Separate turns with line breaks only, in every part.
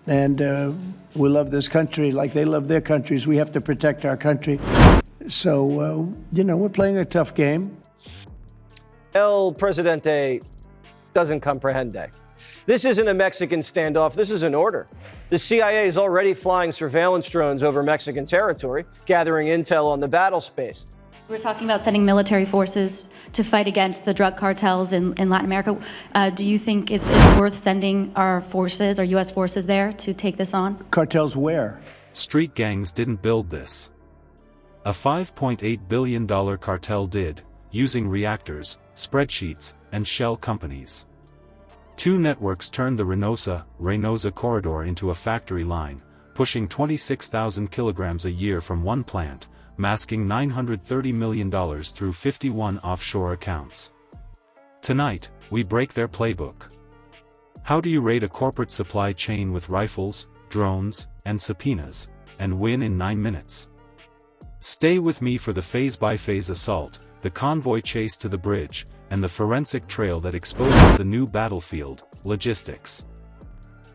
And we love this country like they love their countries. We have to protect our country. So, we're playing a tough game.
El Presidente doesn't comprehende. This isn't a Mexican standoff, this is an order. The CIA is already flying surveillance drones over Mexican territory, gathering intel on the battle space.
We're talking about sending military forces to fight against the drug cartels in Latin America. Do you think it's worth sending our forces, our U.S. forces there to take this on?
Cartels where?
Street gangs didn't build this. A $5.8 billion cartel did, using reactors, spreadsheets, and shell companies. Two networks turned the Renosa corridor into a factory line, pushing 26,000 kilograms a year from one plant, masking $930 million through 51 offshore accounts. Tonight, we break their playbook. How do you raid a corporate supply chain with rifles, drones, and subpoenas, and win in 9 minutes? Stay with me for the phase-by-phase assault, the convoy chase to the bridge, and the forensic trail that exposes the new battlefield, logistics.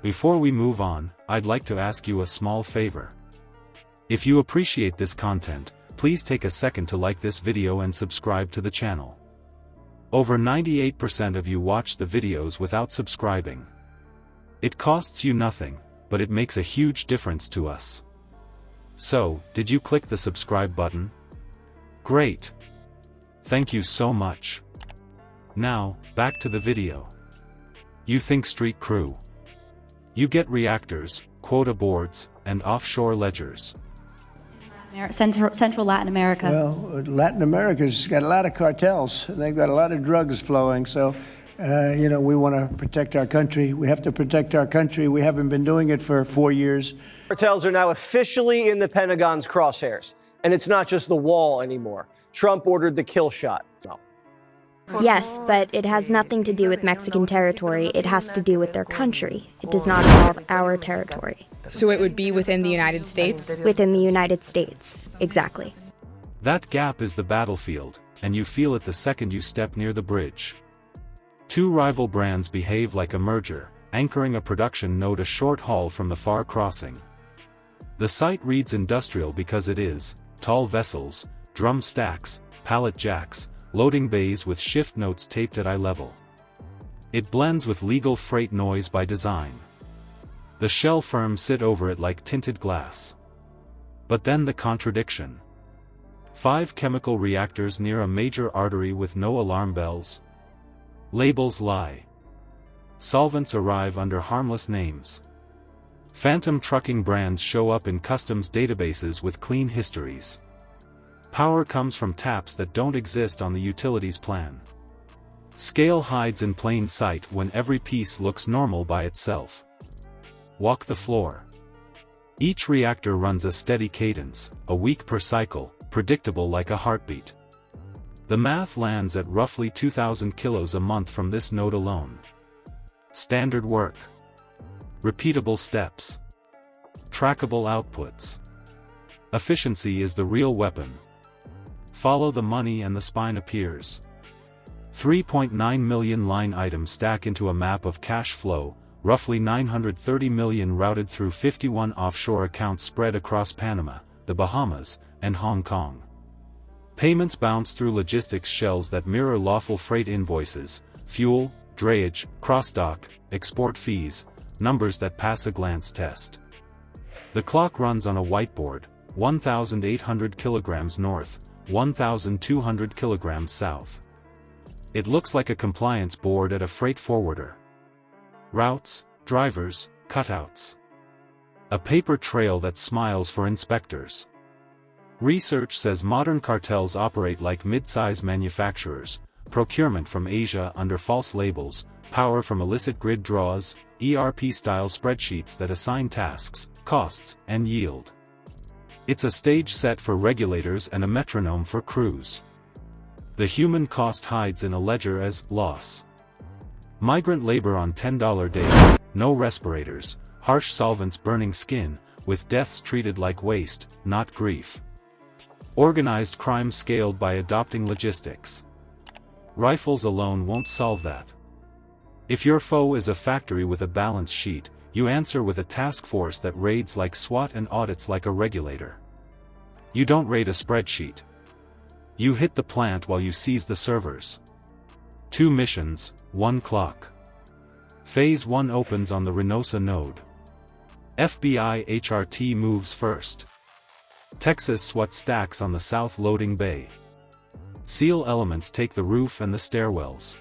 Before we move on, I'd like to ask you a small favor. If you appreciate this content, please take a second to like this video and subscribe to the channel. Over 98% of you watch the videos without subscribing. It costs you nothing, but it makes a huge difference to us. So, did you click the subscribe button? Great! Thank you so much. Now, back to the video. You think street crew. You get reactors, quota boards, and offshore ledgers.
Central Latin America.
Well, Latin America's got a lot of cartels. They've got a lot of drugs flowing. So, we want to protect our country. We have to protect our country. We haven't been doing it for 4 years.
Cartels are now officially in the Pentagon's crosshairs. And it's not just the wall anymore. Trump ordered the kill shot. No.
Yes, but it has nothing to do with Mexican territory. It has to do with their country. It does not involve our territory.
So it would be within the United States?
Within the United States, exactly.
That gap is the battlefield, and you feel it the second you step near the bridge. Two rival brands behave like a merger, anchoring a production node a short haul from the far crossing. The site reads industrial because it is: tall vessels, drum stacks, pallet jacks, loading bays with shift notes taped at eye level. It blends with legal freight noise by design. The shell firms sit over it like tinted glass. But then the contradiction. 5 chemical reactors near a major artery with no alarm bells. Labels lie. Solvents arrive under harmless names. Phantom trucking brands show up in customs databases with clean histories. Power comes from taps that don't exist on the utilities plan. Scale hides in plain sight when every piece looks normal by itself. Walk the floor. Each reactor runs a steady cadence, a week per cycle, predictable like a heartbeat. The math lands at roughly 2,000 kilos a month from this node alone. Standard work. Repeatable steps. Trackable outputs. Efficiency is the real weapon. Follow the money and the spine appears. 3.9 million line items stack into a map of cash flow, roughly 930 million routed through 51 offshore accounts spread across Panama, the Bahamas, and Hong Kong. Payments bounce through logistics shells that mirror lawful freight invoices, fuel, drayage, cross-dock, export fees, numbers that pass a glance test. The clock runs on a whiteboard, 1,800 kilograms north, 1,200 kilograms south. It looks like a compliance board at a freight forwarder. Routes, drivers, cutouts. A paper trail that smiles for inspectors. Research says modern cartels operate like mid-size manufacturers, procurement from Asia under false labels, power from illicit grid draws, ERP-style spreadsheets that assign tasks, costs, and yield. It's a stage set for regulators and a metronome for crews. The human cost hides in a ledger as loss. Migrant labor on $10 days, no respirators, harsh solvents burning skin, with deaths treated like waste, not grief. Organized crime scaled by adopting logistics. Rifles alone won't solve that. If your foe is a factory with a balance sheet, You answer with a task force that raids like SWAT and audits like a regulator. You don't raid a spreadsheet. You hit the plant while you seize the servers. 2 missions, 1 clock. Phase 1 opens on the Renosa node. FBI HRT moves first. Texas SWAT stacks on the south loading bay. SEAL elements take the roof and the stairwells.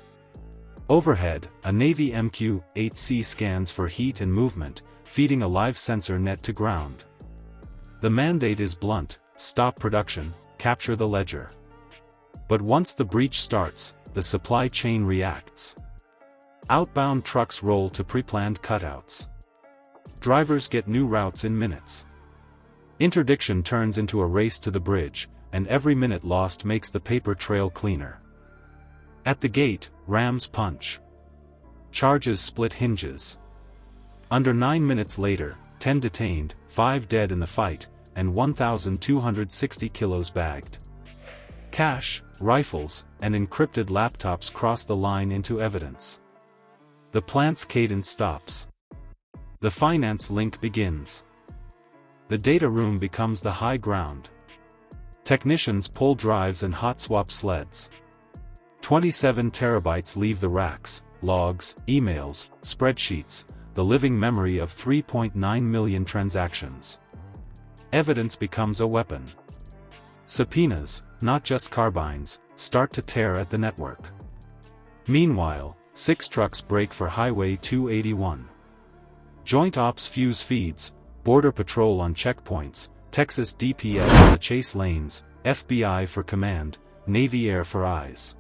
Overhead, a Navy MQ-8C scans for heat and movement, feeding a live sensor net to ground. The mandate is blunt: stop production, capture the ledger. But once the breach starts, the supply chain reacts. Outbound trucks roll to pre-planned cutouts. Drivers get new routes in minutes. Interdiction turns into a race to the bridge, and every minute lost makes the paper trail cleaner. At the gate, rams punch. Charges split hinges. Under 9 minutes later, 10 detained, 5 dead in the fight, and 1,260 kilos bagged. Cash, rifles, and encrypted laptops cross the line into evidence. The plant's cadence stops. The finance link begins. The data room becomes the high ground. Technicians pull drives and hot swap sleds. 27 terabytes leave the racks: logs, emails, spreadsheets, the living memory of 3.9 million transactions. Evidence becomes a weapon. Subpoenas, not just carbines, start to tear at the network. Meanwhile, 6 trucks break for Highway 281. Joint Ops fuse feeds, Border Patrol on checkpoints, Texas DPS on the chase lanes, FBI for command, Navy Air for eyes.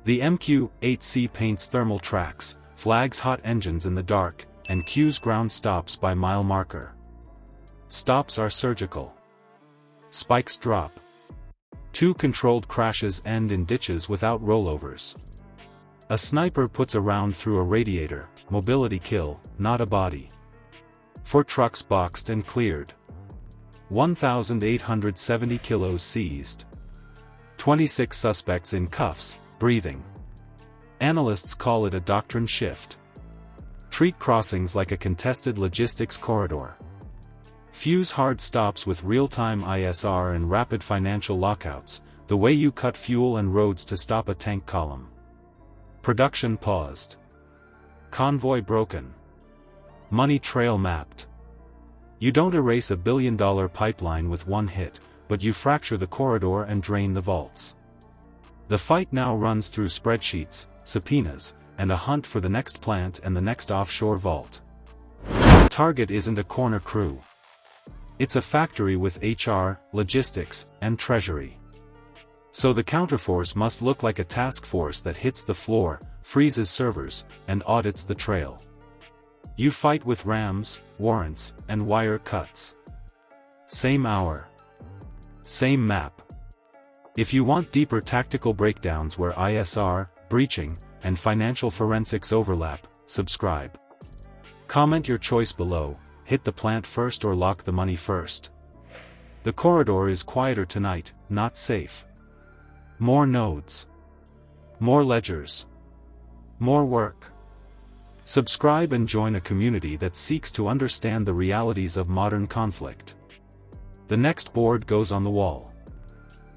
The MQ-8C paints thermal tracks, flags hot engines in the dark, and cues ground stops by mile marker. Stops are surgical. Spikes drop. 2 controlled crashes end in ditches without rollovers. A sniper puts a round through a radiator, mobility kill, not a body. 4 trucks boxed and cleared. 1,870 kilos seized. 26 suspects in cuffs, breathing. Analysts call it a doctrine shift. Treat crossings like a contested logistics corridor. Fuse hard stops with real-time ISR and rapid financial lockouts, the way you cut fuel and roads to stop a tank column. Production paused. Convoy broken. Money trail mapped. You don't erase a billion-dollar pipeline with one hit, but you fracture the corridor and drain the vaults. The fight now runs through spreadsheets, subpoenas, and a hunt for the next plant and the next offshore vault. The target isn't a corner crew. It's a factory with HR, logistics, and treasury. So the counterforce must look like a task force that hits the floor, freezes servers, and audits the trail. You fight with rams, warrants, and wire cuts. Same hour. Same map. If you want deeper tactical breakdowns where ISR, breaching, and financial forensics overlap, subscribe. Comment your choice below: hit the plant first or lock the money first. The corridor is quieter tonight, not safe. More nodes. More ledgers. More work. Subscribe and join a community that seeks to understand the realities of modern conflict. The next board goes on the wall.